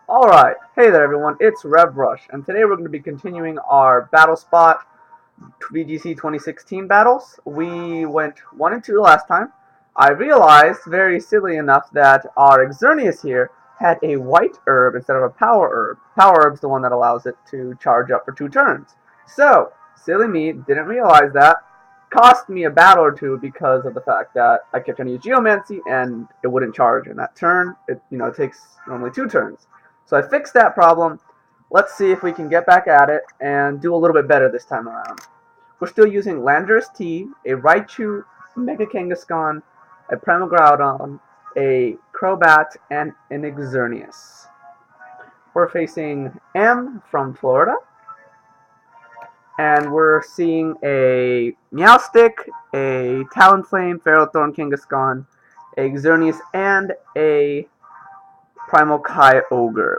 Alright, hey there everyone, it's RevRush, and today we're going to be continuing our Battle Spot VGC 2016 battles. We went 1 and 2 last time. I realized, very silly enough, that our Xerneas here had a white herb instead of a power herb. Power herb's the one that allows it to charge up for 2 turns. So, silly me, didn't realize that. Cost me a battle or two because of the fact that I kept trying to use Geomancy and it wouldn't charge in that turn. It takes normally 2 turns. So I fixed that problem. Let's see if we can get back at it and do a little bit better this time around. We're still using Landorus T, a Raichu, Mega Kangaskhan, a Primal a Crobat, and an Xerneas. We're facing M from Florida, and we're seeing a Meowstic, a Talonflame, Ferrothorn Kangaskhan, a Xerneas, and a Primal Kyogre.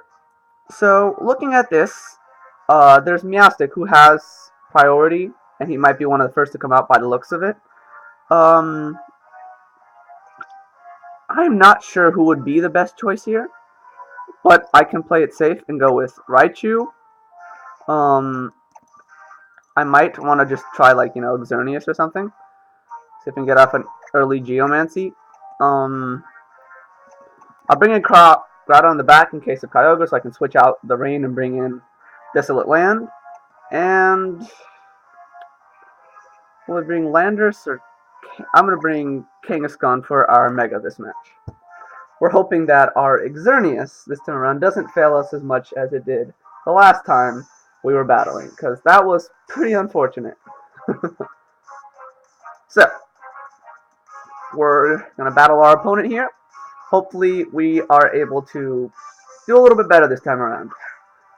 So, looking at this, there's Meowstic, who has priority, and he might be one of the first to come out by the looks of it. I'm not sure who would be the best choice here, but I can play it safe and go with Raichu. I might want to just try, Xerneas or something. See if I can get off an early Geomancy. I'll bring in Groudon on the back in case of Kyogre, so I can switch out the Rain and bring in Desolate Land. And will I bring Landorus or I'm going to bring Kangaskhan for our Mega this match. We're hoping that our Xerneas this time around doesn't fail us as much as it did the last time we were battling, because that was pretty unfortunate. So, we're going to battle our opponent here. Hopefully we are able to do a little bit better this time around.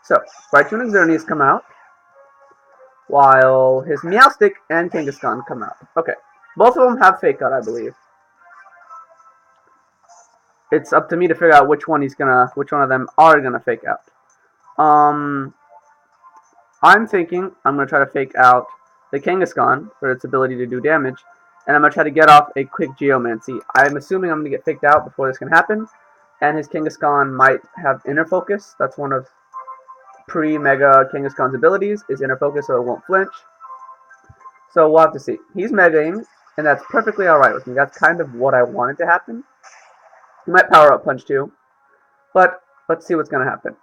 So, Raichu and Xerneas come out, while his Meowstic and Kangaskhan come out. Okay, both of them have Fake Out, I believe. It's up to me to figure out which one of them are gonna Fake Out. I'm thinking I'm gonna try to Fake out the Kangaskhan for its ability to do damage, and I'm gonna try to get off a quick Geomancy. I'm assuming I'm gonna get faked out before this can happen, and his Kangaskhan might have Inner Focus. That's one of pre-Mega Kangaskhan's abilities, is Inner Focus, so it won't flinch. So we'll have to see. He's Megaing, and that's perfectly alright with me. That's kind of what I wanted to happen. He might Power Up Punch too, but let's see what's going to happen.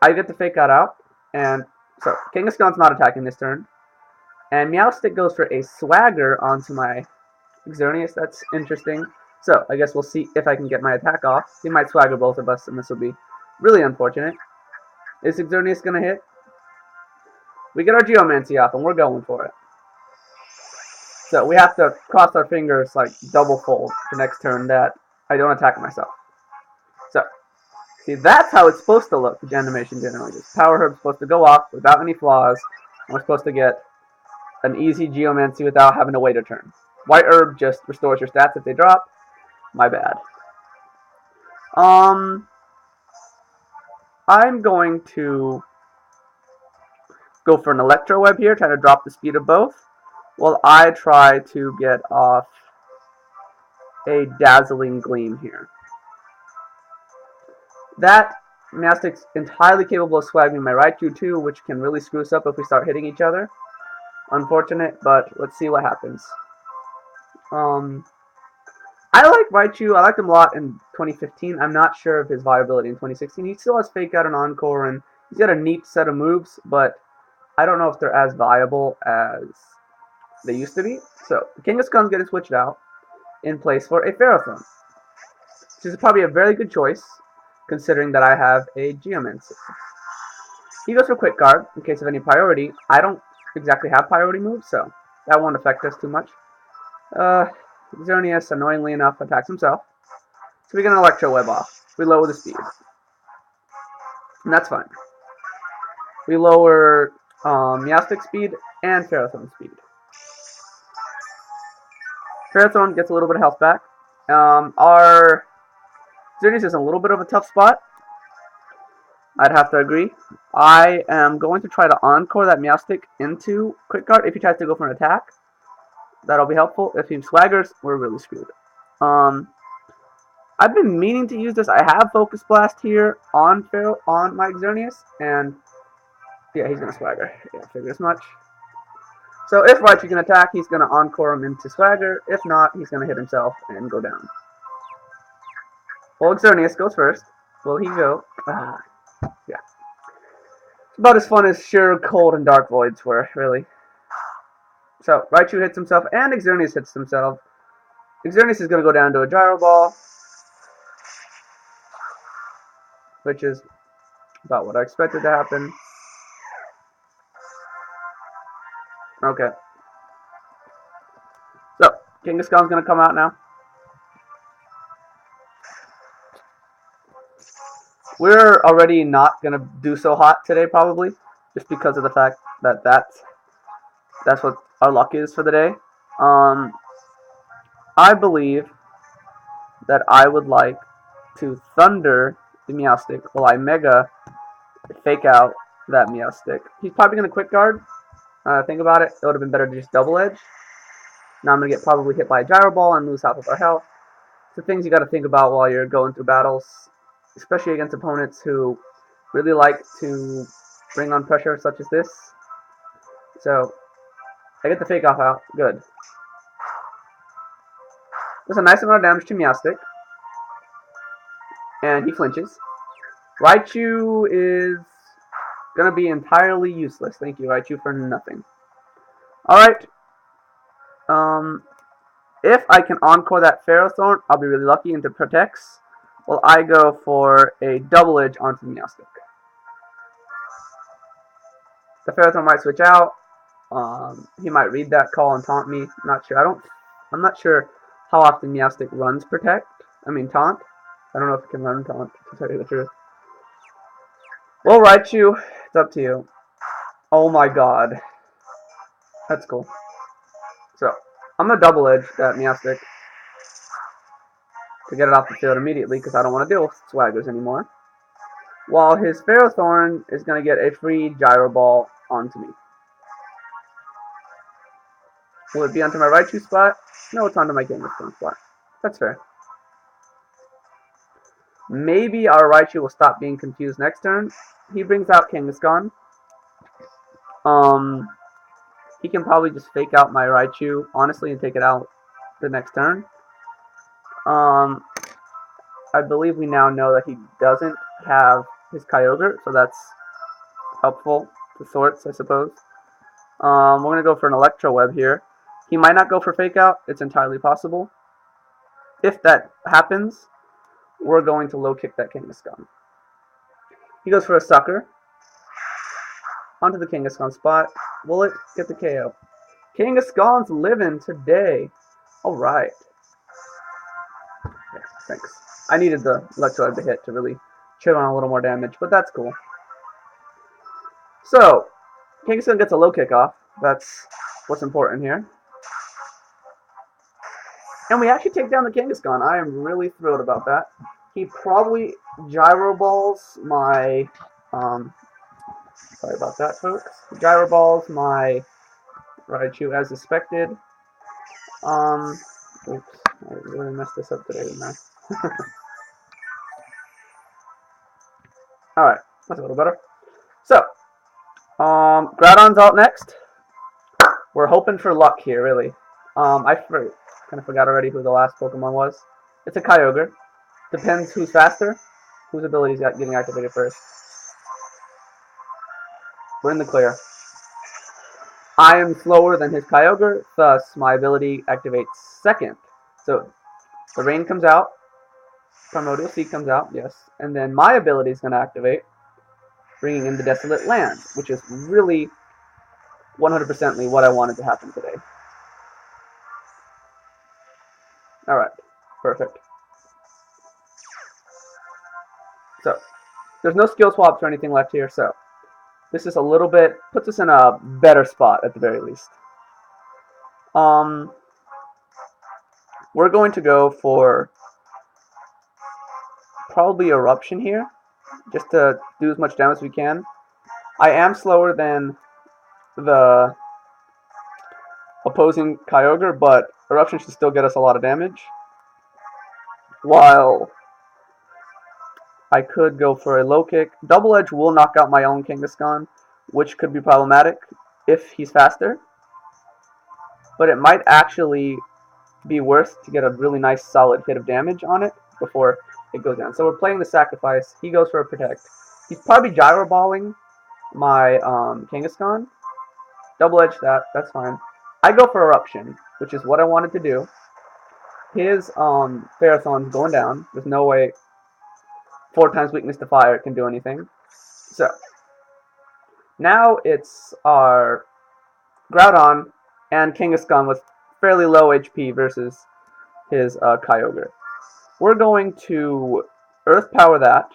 I get the Fake out, and so Kangaskhan's not attacking this turn, and Meowstic goes for a Swagger onto my Xerneas. That's interesting. So I guess we'll see if I can get my attack off. He might Swagger both of us, and this will be really unfortunate. Is Xerneas going to hit? We get our Geomancy off, and we're going for it. So we have to cross our fingers like double fold for next turn that I don't attack myself. So, see, that's how it's supposed to look, the animation generally. This Power Herb's supposed to go off without any flaws, and we're supposed to get an easy Geomancy without having to wait a turn. White Herb just restores your stats if they drop. My bad. I'm going to go for an Electro Web here, try to drop the speed of both, while I try to get off a Dazzling Gleam here. That Meowstic's entirely capable of swagging my Raichu too, which can really screw us up if we start hitting each other. Unfortunate, but let's see what happens. I like Raichu. I liked him a lot in 2015. I'm not sure of his viability in 2016. He still has Fake Out and Encore, and he's got a neat set of moves, but I don't know if they're as viable as they used to be. So, Kangaskhan's getting switched out in place for a Ferrothorn, which is probably a very good choice, considering that I have a Geomancy. He goes for Quick Guard in case of any priority. I don't exactly have priority moves, so that won't affect us too much. Xerneas, annoyingly enough, attacks himself. So we get an Electro Web off. We lower the speed. And that's fine. We lower Meowstic speed and Ferrothorn speed. Ferrothorn gets a little bit of health back. Our Xerneas is in a little bit of a tough spot. I'd have to agree. I am going to try to Encore that Meowstic into Quick Guard if he tries to go for an attack. That'll be helpful. If he swaggers, we're really screwed. I've been meaning to use this. I have Focus Blast here on my Xerneas, and yeah, he's gonna Swagger. Yeah, I figured as much. So if Raichu can attack, he's gonna Encore him into Swagger. If not, he's gonna hit himself and go down. Well, Xerneas goes first. Will he go? Yeah. It's about as fun as sheer cold and dark voids were, really. So Raichu hits himself, and Xerneas hits himself. Xerneas is gonna go down to a Gyro Ball, which is about what I expected to happen. Okay. So, Kangaskhan's gonna come out now. We're already not gonna do so hot today, probably, just because of the fact that that's what our luck is for the day. I believe that I would like to Thunder the Meowstic while I Mega fake out that Meowstic. He's probably gonna Quick Guard. Think about it. It would have been better to just Double Edge. Now I'm going to get probably hit by a Gyro Ball and lose half of our health. The things you got to think about while you're going through battles, especially against opponents who really like to bring on pressure such as this. So, I get the Fake Off out. Good. There's a nice amount of damage to Meowstic. And he flinches. Raichu is going to be entirely useless. Thank you, Raichu, for nothing. Alright. If I can Encore that Ferrothorn, I'll be really lucky into Protects. Well, I go for a Double Edge onto the Meowstic. The Ferrothorn might switch out. He might read that call and taunt me. Not sure. I'm not sure how often Meowstic runs Taunt. I don't know if it can run Taunt, to tell you the truth. Well, Raichu, it's up to you. Oh my god. That's cool. So, I'm going to Double Edge that Meowstic to get it off the field immediately because I don't want to deal with Swaggers anymore. While his Ferrothorn is going to get a free Gyro Ball onto me. Will it be onto my Raichu spot? No, it's onto my Kangaskhan spot. That's fair. Maybe our Raichu will stop being confused next turn. He brings out Kangaskhan. He can probably just fake out my Raichu, honestly, and take it out the next turn. I believe we now know that he doesn't have his Kyogre, so that's helpful to sorts, I suppose. We're going to go for an Electro Web here. He might not go for Fake Out. It's entirely possible. If that happens, we're going to low kick that Kangaskhan. He goes for a Sucker. Onto the Kangaskhan spot. Will it get the KO? Kangaskhan's living today. Alright. Yeah, thanks. I needed the Electro Web to hit to really chip on a little more damage, but that's cool. So, Kangaskhan gets a low kick off. That's what's important here. And we actually take down the Kangaskhan. I am really thrilled about that. He probably Gyro Balls my... sorry about that, folks. Gyro Balls my Raichu as expected. Oops. I really messed this up today, didn't I? Alright, that's a little better. So, Groudon's out next. We're hoping for luck here, really. I kind of forgot already who the last Pokemon was. It's a Kyogre. Depends who's faster, whose ability's getting activated first. We're in the clear. I am slower than his Kyogre, thus my ability activates second. So, the Rain comes out, Primordial Sea comes out, yes, and then my ability is going to activate, bringing in the Desolate Land, which is really 100%ly what I wanted to happen today. Alright, perfect. So, there's no skill swaps or anything left here, so this is a little bit, puts us in a better spot at the very least. We're going to go for probably Eruption here, just to do as much damage as we can. I am slower than the opposing Kyogre, but Eruption should still get us a lot of damage. while I could go for a low kick. Double edge will knock out my own Kangaskhan, which could be problematic if he's faster. But it might actually be worth to get a really nice solid hit of damage on it before it goes down. So we're playing the sacrifice. He goes for a protect. He's probably gyro balling my Kangaskhan. Double edge that. That's fine. I go for eruption, which is what I wanted to do. His Ferrothorn's going down. There's no way 4 times weakness to fire can do anything. So now it's our Groudon and Kangaskhan with fairly low HP versus his Kyogre. We're going to Earth Power that.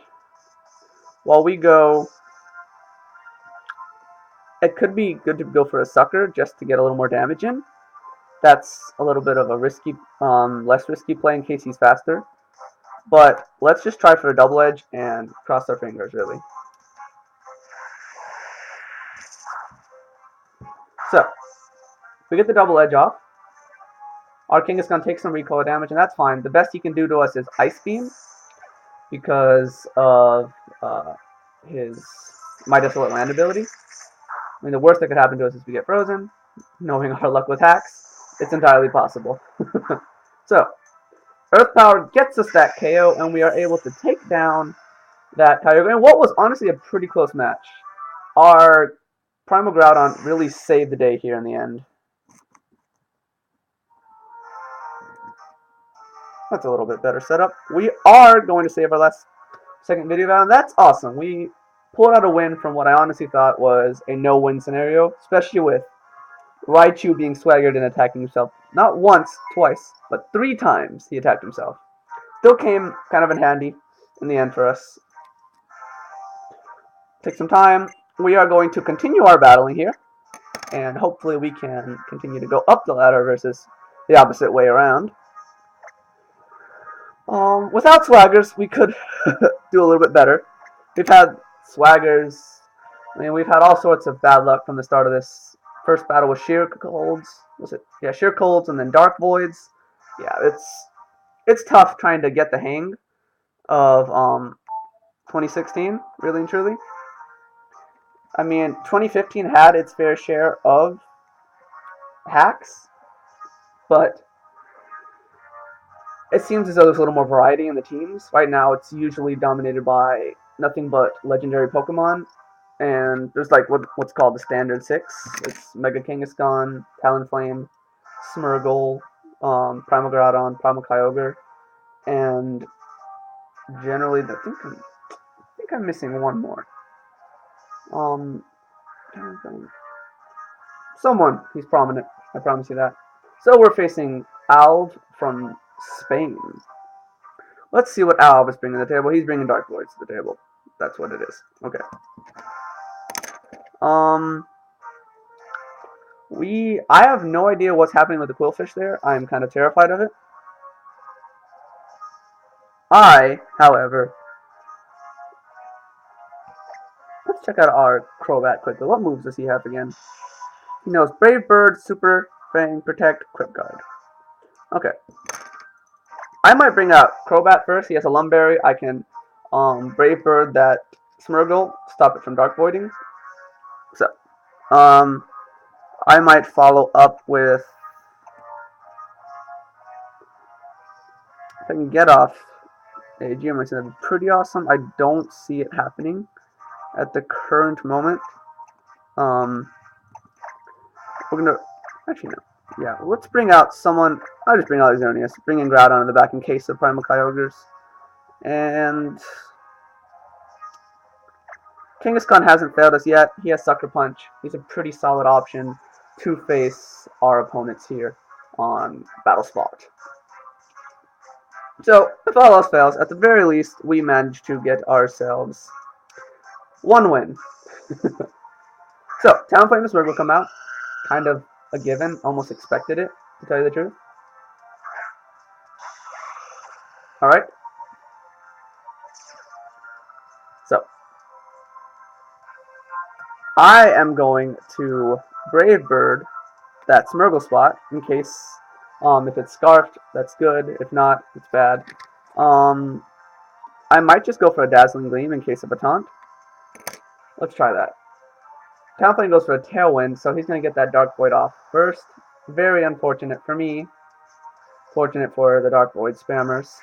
While we go, it could be good to go for a Sucker just to get a little more damage in. That's a little bit of a risky, less risky play in case he's faster. But let's just try for a double edge and cross our fingers, really. So, we get the double edge off. Our Kangaskhan takes some recoil damage, and that's fine. The best he can do to us is Ice Beam because of his My Desolate Land ability. I mean, the worst that could happen to us is we get frozen. Knowing our luck with hacks, it's entirely possible. So, Earth Power gets us that KO, and we are able to take down that Kyogre. And what was honestly a pretty close match. Our Primal Groudon really saved the day here in the end. That's a little bit better setup. We are going to save our last second video battle, and that's awesome. We pulled out a win from what I honestly thought was a no-win scenario, especially with Raichu being swaggered and attacking himself. Not once, twice, but 3 times he attacked himself. Still came kind of in handy in the end for us. Take some time. We are going to continue our battling here, and hopefully we can continue to go up the ladder versus the opposite way around. Without swaggers, we could do a little bit better. We've had swaggers. I mean, we've had all sorts of bad luck from the start of this. First battle was Sheer Colds. Was it? Yeah, Sheer Colds and then Dark Voids. Yeah, it's tough trying to get the hang of 2016, really and truly. I mean, 2015 had its fair share of hacks, but it seems as though there's a little more variety in the teams. Right now, it's usually dominated by nothing but legendary Pokemon, and there's like what's called the standard 6. It's Mega Kangaskhan, Talonflame, Smeargle, Primal Groudon, Primal Kyogre, and generally, I think I'm missing one more. Someone, he's prominent, I promise you that. So we're facing Alv from Spain. Let's see what Alv is bringing to the table. He's bringing Dark Voids to the table. That's what it is. Okay. I have no idea what's happening with the Qwilfish there. I'm kind of terrified of it. However, let's check out our Crobat quickly. What moves does he have again? He knows Brave Bird, Super, Fang, Protect, Quick Guard. Okay. I might bring out Crobat first. He has a Lumberry. I can Brave Bird that Smeargle, stop it from Dark Voiding. So, I might follow up with, if I can get off a Geomancy, that'd be pretty awesome. I don't see it happening at the current moment. We're gonna, actually no. Yeah, let's bring out someone. I'll just bring out Xerneas. Bring in Groudon in the back in case of Primal Kyogres. And Kangaskhan hasn't failed us yet. He has Sucker Punch. He's a pretty solid option to face our opponents here on Battle Spot. So, if all else fails, at the very least, we managed to get ourselves one win. So, Talonflame and Smeargle will come out. Kind of a given. Almost expected it, to tell you the truth. Alright. So, I am going to Brave Bird that Smeargle spot in case if it's Scarfed, that's good. If not, it's bad. I might just go for a Dazzling Gleam in case of a taunt. Let's try that. Talonflame goes for a Tailwind, so he's going to get that Dark Void off first. Very unfortunate for me. Fortunate for the Dark Void spammers.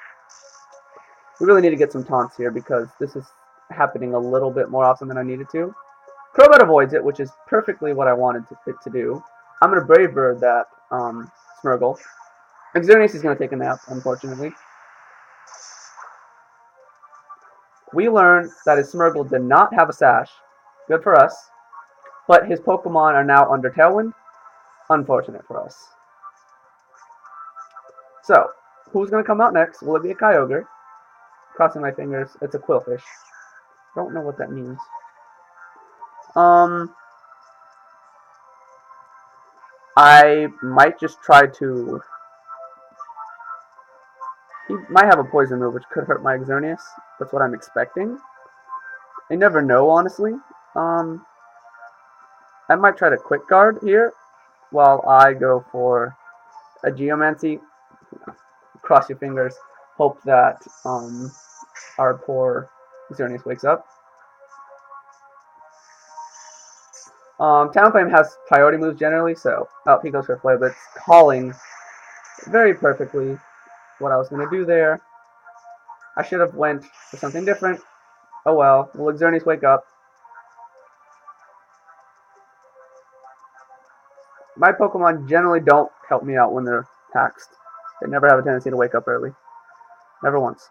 We really need to get some taunts here because this is happening a little bit more often than I needed to. Crobat avoids it, which is perfectly what I wanted it to do. I'm going to Brave Bird that Smeargle. Xerneas is going to take a nap, unfortunately. We learned that his Smeargle did not have a Sash. Good for us. But his Pokemon are now under Tailwind. Unfortunate for us. So, who's going to come out next? Will it be a Kyogre? Crossing my fingers, it's a Qwilfish. Don't know what that means. I might just try to... He might have a poison move, which could hurt my Xerneas. That's what I'm expecting. I never know, honestly. I might try to Quick Guard here, while I go for a Geomancy. Cross your fingers. Hope that our poor Xerneas wakes up. Talonflame has priority moves generally, so he goes for Flare Blitz, calling very perfectly what I was going to do there. I should have went for something different. Oh well. Will Xerneas wake up? My Pokemon generally don't help me out when they're taxed. They never have a tendency to wake up early. Never once.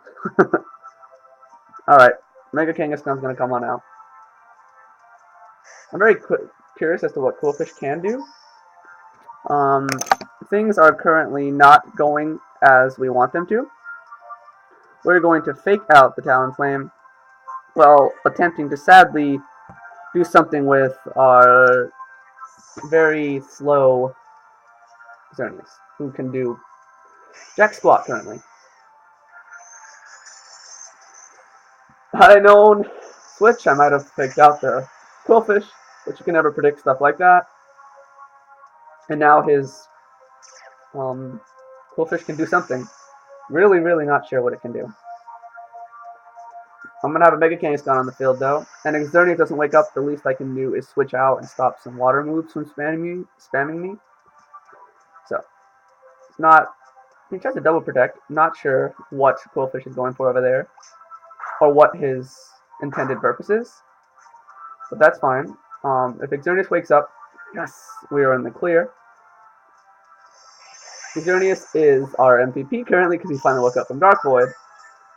Alright. Mega Kangaskhan's going to come on out. I'm very curious as to what Qwilfish can do. Things are currently not going as we want them to. We're going to fake out the Talonflame while attempting to sadly do something with our very slow Xerneas, who can do jack squat currently. Had I known Switch, I might have faked out the Qwilfish, but you can never predict stuff like that. And now his Qwilfish can do something. Really, really not sure what it can do. I'm going to have a Mega Kangaskhan on the field, though. And if Xerneas doesn't wake up, the least I can do is switch out and stop some water moves from spamming me. So, it's not... He tries to double protect. Not sure what Qwilfish is going for over there. Or what his intended purpose is. But that's fine. If Xerneas wakes up, yes, we are in the clear. Xerneas is our MVP currently because he finally woke up from Dark Void.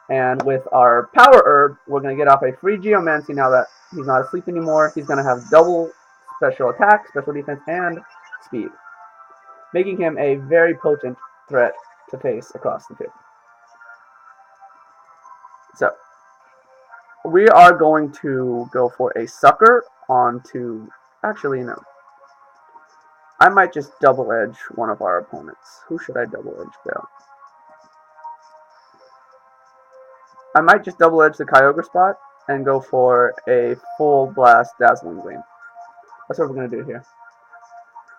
And with our Power Herb, we're going to get off a free Geomancy now that he's not asleep anymore. He's going to have double special attack, special defense, and speed. Making him a very potent threat to face across the field. So, we are going to go for a Sucker onto... Actually, no. I might just double edge one of our opponents. Who should I double edge, though? I might just double edge the Kyogre spot and go for a full blast Dazzling Gleam. That's what we're going to do here.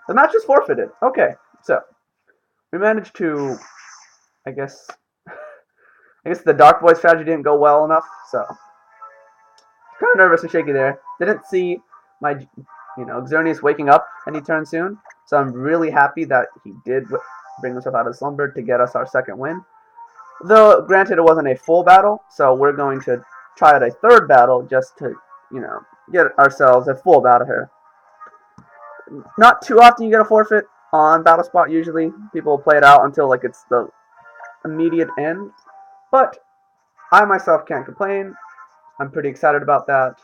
The match is forfeited. Okay, so we managed to, I guess the Dark Void strategy didn't go well enough, so kind of nervous and shaky there. Didn't see my, Xerneas waking up any turn soon, so I'm really happy that he did bring himself out of slumber to get us our second win. Though, granted, it wasn't a full battle, so we're going to try out a third battle just to, get ourselves a full battle here. Not too often you get a forfeit on Battle Spot, usually. People play it out until, it's the immediate end. But I myself can't complain. I'm pretty excited about that.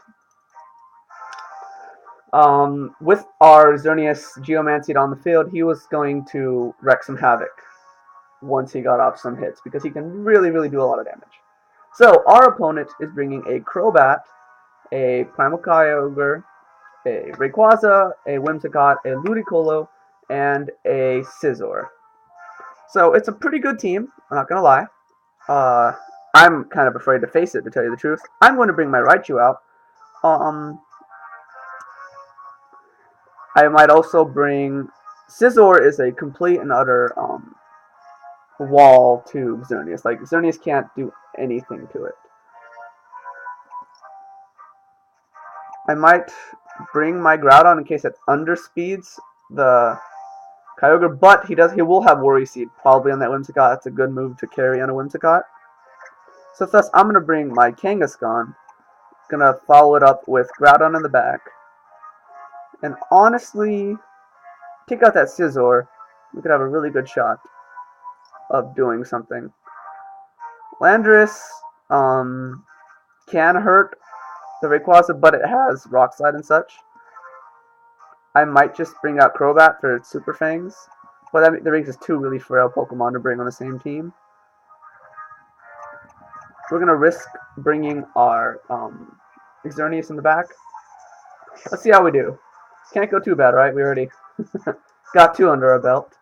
With our Xerneas Geomancied on the field, he was going to wreak some havoc once he got off some hits, because he can really, really do a lot of damage. So, our opponent is bringing a Crobat, a Primal Kyogre, a Rayquaza, a Whimsicott, a Ludicolo, and a Scizor. So, it's a pretty good team, I'm not going to lie. I'm kind of afraid to face it, to tell you the truth. I'm going to bring my Raichu out. I might also bring... Scizor is a complete and utter wall to Xerneas. Like, Xerneas can't do anything to it. I might bring my Groudon in case it underspeeds the Kyogre, but he will have Worry Seed probably on that Whimsicott. That's a good move to carry on a Whimsicott. So thus, I'm going to bring my Kangaskhan. Going to follow it up with Groudon in the back. And honestly, take out that Scizor. We could have a really good shot of doing something. Landorus can hurt the Rayquaza, but it has Rock Slide and such. I might just bring out Crobat for its Super Fangs. But that makes us two really frail Pokemon to bring on the same team. We're going to risk bringing our Xerneas in the back. Let's see how we do. Can't go too bad, right? We already got 2 under our belt.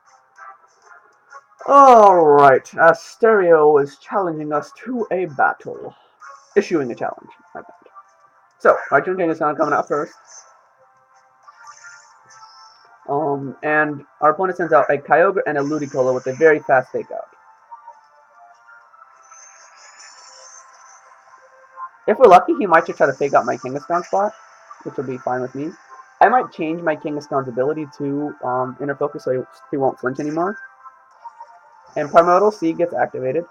Alright, Asterio is challenging us to a battle. Issuing a challenge, my bad. So, Raichu and Kangaskhan coming out first. And our opponent sends out a Kyogre and a Ludicolo with a very fast fake out. If we're lucky, he might just try to fake out my Kangaskhan spot, which will be fine with me. I might change my Kangaskhan's ability to Inner Focus so he won't flinch anymore. And Primordial Seed gets activated.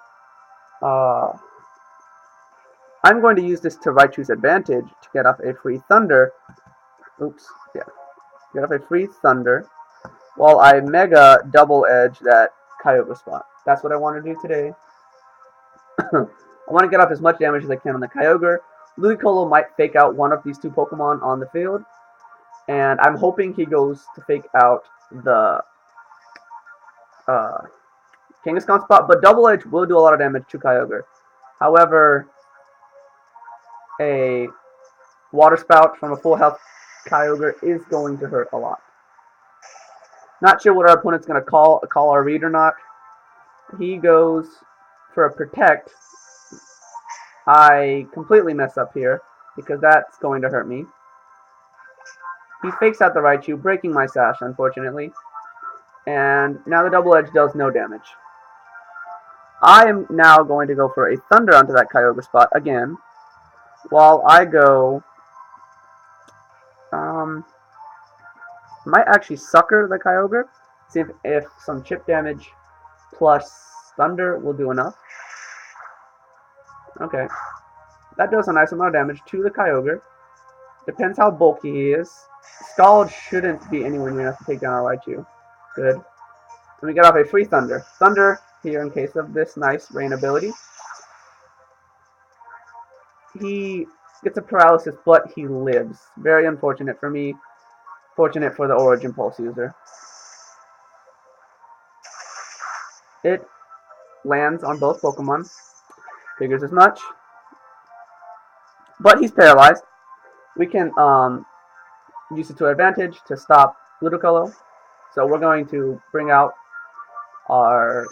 I'm going to use this to Raichu's advantage to get off a free Thunder. Oops, yeah. Get off a free Thunder while I Mega Double Edge that Kyogre spot. That's what I want to do today. I want to get off as much damage as I can on the Kyogre. Ludicolo might fake out one of these 2 Pokemon on the field. And I'm hoping he goes to fake out the Kangaskhan spot. But Double Edge will do a lot of damage to Kyogre. However, a Water Spout from a full health Kyogre is going to hurt a lot. Not sure what our opponent's going to call our read or not. He goes for a Protect. I completely mess up here because that's going to hurt me. He fakes out the Raichu, breaking my Sash, unfortunately. And now the Double Edge does no damage. I am now going to go for a Thunder onto that Kyogre spot again. While I go... might actually Sucker the Kyogre. See if some chip damage plus Thunder will do enough. Okay. That does a nice amount of damage to the Kyogre. Depends how bulky he is. Scald shouldn't be anywhere near enough to take down our Raichu. Good. And we get off a free Thunder. Thunder here in case of this nice Rain ability. He gets a paralysis, but he lives. Very unfortunate for me. Fortunate for the Origin Pulse user. It lands on both Pokemon. Figures as much. But he's paralyzed. We can use it to our advantage to stop Ludicolo. So we're going to bring out our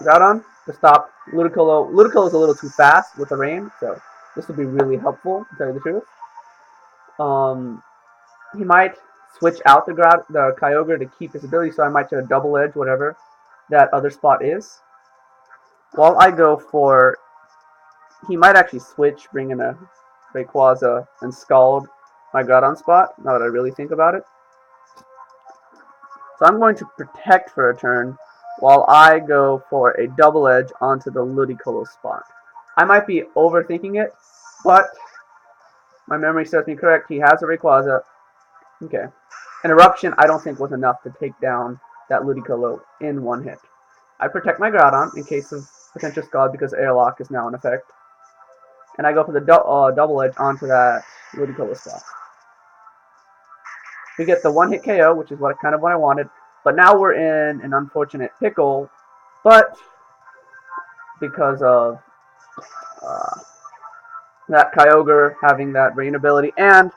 Groudon to stop Ludicolo. Ludicolo is a little too fast with the rain, so this will be really helpful, to tell you the truth. He might switch out the Kyogre to keep his ability, so I might try to Double Edge whatever that other spot is. While I go for... He might actually switch, bring in a Rayquaza and Scald my Groudon spot, now that I really think about it. So I'm going to Protect for a turn, while I go for a Double Edge onto the Ludicolo spot. I might be overthinking it, but my memory serves me correct. He has a Rayquaza. Okay. An Eruption I don't think was enough to take down that Ludicolo in one hit. I protect my Groudon in case of potential Scald because Airlock is now in effect. And I go for the Double Edge onto that Ludicolo spot. We get the one-hit KO, which is what I wanted. But now we're in an unfortunate pickle. But because of that Kyogre having that Rain ability, and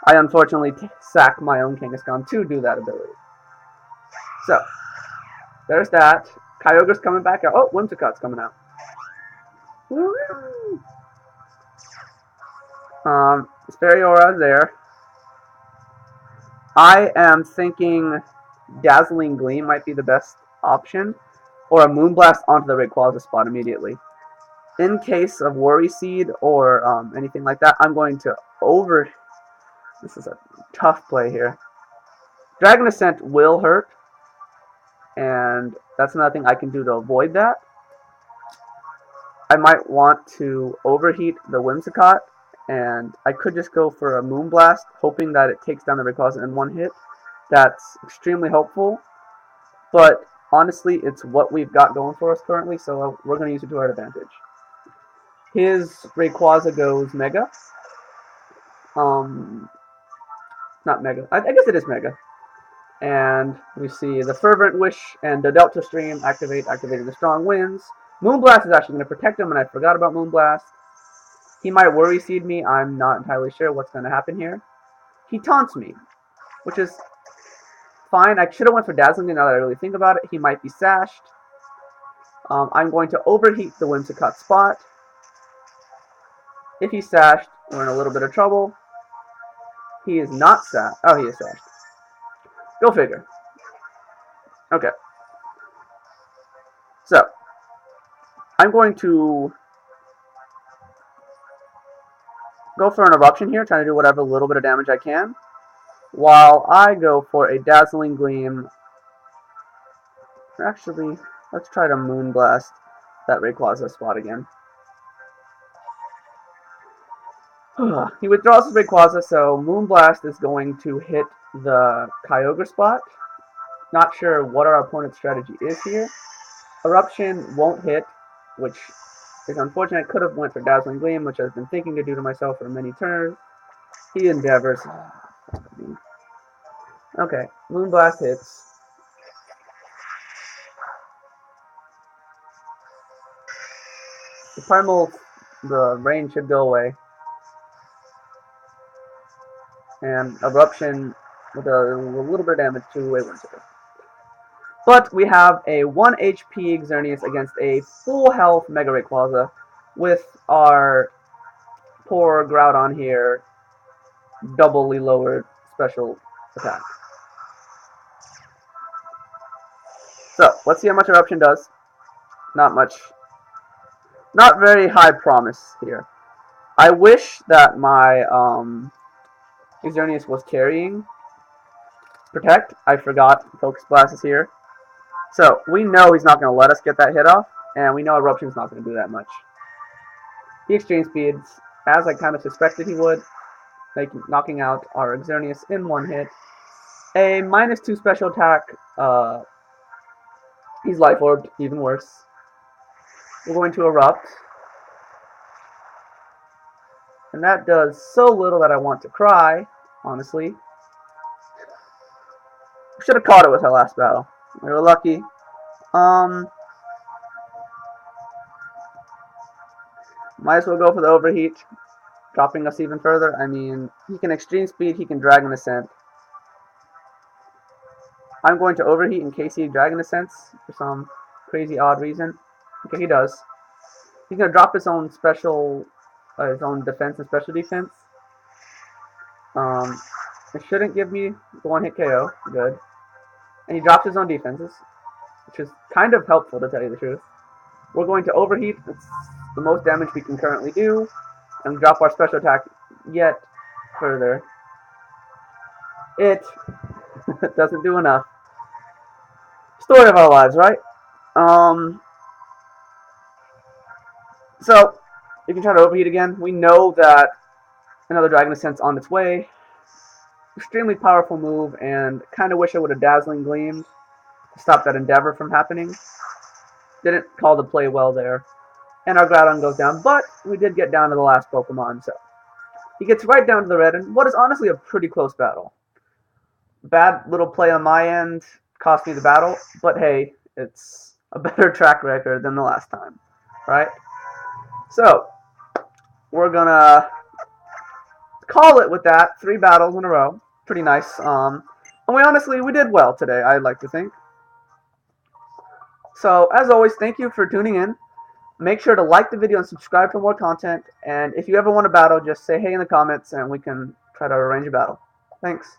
I unfortunately sack my own Kangaskhan to do that ability. So, there's that. Kyogre's coming back out. Oh, Whimsicott's coming out. Woo! Spheriora is there. I am thinking Dazzling Gleam might be the best option. or a Moonblast onto the Rayquaza spot immediately. In case of Worry Seed or anything like that, I'm going to over... This is a tough play here. Dragon Ascent will hurt, and that's another thing I can do to avoid that. I might want to overheat the Whimsicott, and I could just go for a Moonblast, hoping that it takes down the Rayquaza in one hit. That's extremely helpful, but honestly, it's what we've got going for us currently, so we're going to use it to our advantage. His Rayquaza goes Mega. Not Mega. I guess it is Mega. And we see the Fervent Wish and the Delta Stream activating the Strong Winds. Moonblast is actually going to protect him, and I forgot about Moonblast. He might Worry Seed me. I'm not entirely sure what's going to happen here. He taunts me, which is fine. I should have went for Dazzling now that I really think about it. He might be sashed. I'm going to overheat the Whimsicott spot. If he's sashed, we're in a little bit of trouble. He is not sashed. Oh, he is sashed. Go figure. Okay. So, I'm going to go for an Eruption here, trying to do whatever little bit of damage I can, while I go for a Dazzling Gleam. Actually, let's try to Moonblast that Rayquaza spot again. He withdraws his Rayquaza, so Moonblast is going to hit the Kyogre spot. Not sure what our opponent's strategy is here. Eruption won't hit, which is unfortunate. I could have went for Dazzling Gleam, which I've been thinking to do to myself for many turns. He endeavors. Okay, Moonblast hits. The Primal, the rain should go away. And Eruption with a little bit of damage to a Whimsicott. But we have a 1 HP Xerneas against a full health Mega Rayquaza with our poor Groudon here doubly lowered special attack. So, let's see how much Eruption does. Not much. Not very high promise here. I wish that my Xerneas was carrying Protect. I forgot Focus Blast is here. So, we know he's not going to let us get that hit off, and we know Eruption's not going to do that much. He exchange speeds, as I kind of suspected he would, like knocking out our Xerneas in one hit. A -2 special attack. He's Life Orbed, even worse. We're going to Erupt. And that does so little that I want to cry, honestly. We should have caught it with our last battle. We were lucky. Might as well go for the overheat, dropping us even further. I mean, he can Extreme Speed, he can Dragon Ascent. I'm going to overheat in case he Dragon Ascents for some crazy odd reason. Okay, he does. He's going to drop his own special, his own defense and special defense. It shouldn't give me the one-hit KO. Good. And he drops his own defenses, which is kind of helpful to tell you the truth. We're going to overheat. It's the most damage we can currently do, and drop our special attack yet further. It doesn't do enough. Story of our lives, right? So, you can try to overheat again. We know that another Dragon Ascent's on its way. Extremely powerful move, and kind of wish I would have Dazzling Gleamed to stop that Endeavor from happening. Didn't call the play well there. And our Groudon goes down, but we did get down to the last Pokemon, so he gets right down to the red, and what is honestly a pretty close battle. Bad little play on my end, cost me the battle, but hey, it's a better track record than the last time, right? So, we're gonna call it with that. 3 battles in a row. Pretty nice. And we did well today, I'd like to think. So, as always, thank you for tuning in. Make sure to like the video and subscribe for more content. And if you ever want a battle, just say hey in the comments and we can try to arrange a battle. Thanks.